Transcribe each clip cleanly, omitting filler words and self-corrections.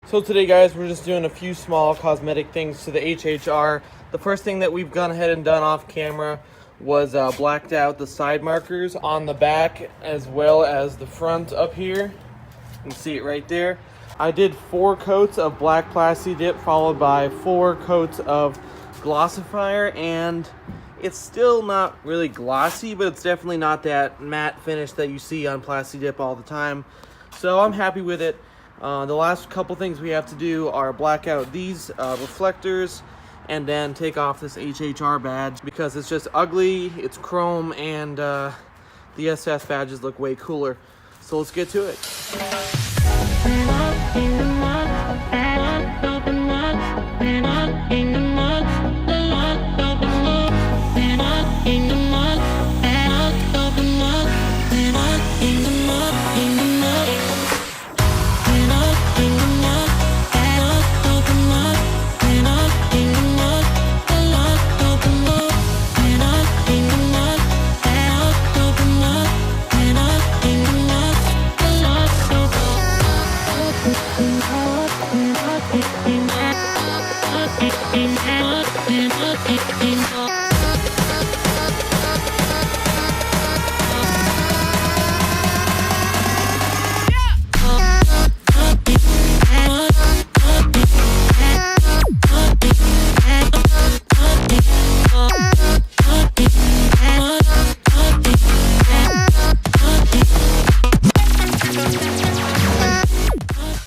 So today, guys, we're just doing a few small cosmetic things to the HHR. The first thing that we've gone ahead and done off camera was blacked out the side markers on the back as well as the front up here. You can see it right there. I did 4 coats of black Plasti Dip followed by 4 coats of glossifier, and it's still not really glossy, but it's definitely not that matte finish that you see on Plasti Dip all the time. So I'm happy with it. The last couple things we have to do are black out these reflectors and then take off this HHR badge because it's just ugly, it's chrome, and the SS badges look way cooler. So let's get to it.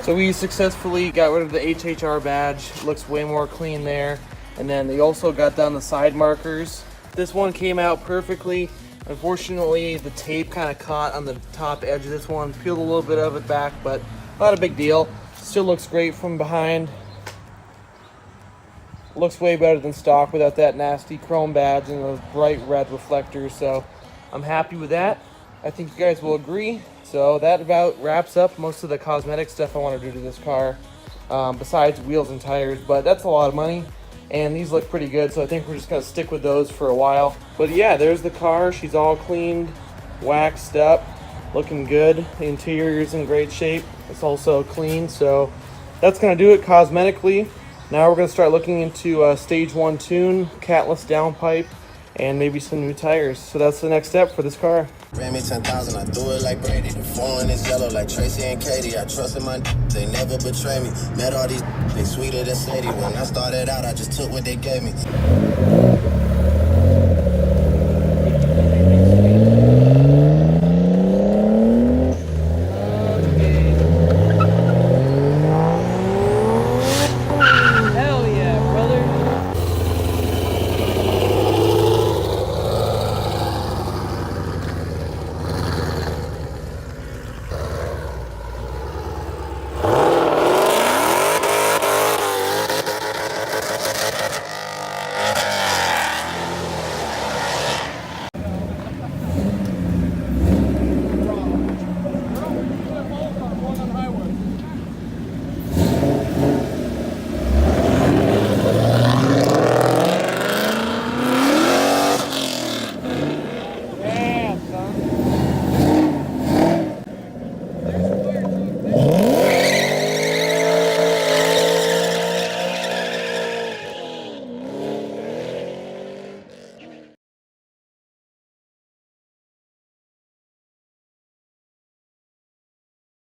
So we successfully got rid of the HHR badge. It looks way more clean there. And then they also got down the side markers. This one came out perfectly. Unfortunately, the tape kind of caught on the top edge of this one. Peeled a little bit of it back, but not a big deal. Still looks great from behind. Looks way better than stock without that nasty chrome badge and those bright red reflectors. So I'm happy with that. I think you guys will agree. So that about wraps up most of the cosmetic stuff I want to do to this car, besides wheels and tires, but that's a lot of money, and these look pretty good, so I think we're just going to stick with those for a while. But yeah, there's the car. She's all cleaned, waxed up, looking good. The interior's in great shape. It's also clean, so that's going to do it cosmetically. Now we're going to start looking into stage 1 tune, catless downpipe, and maybe some new tires. So that's the next step for this car. Ran me 10,000, I threw it like Brady. The phone is yellow like Tracy and Katie. I trusted my they never betray me. Met all these they sweeter than Sadie. When I started out, I just took what they gave me.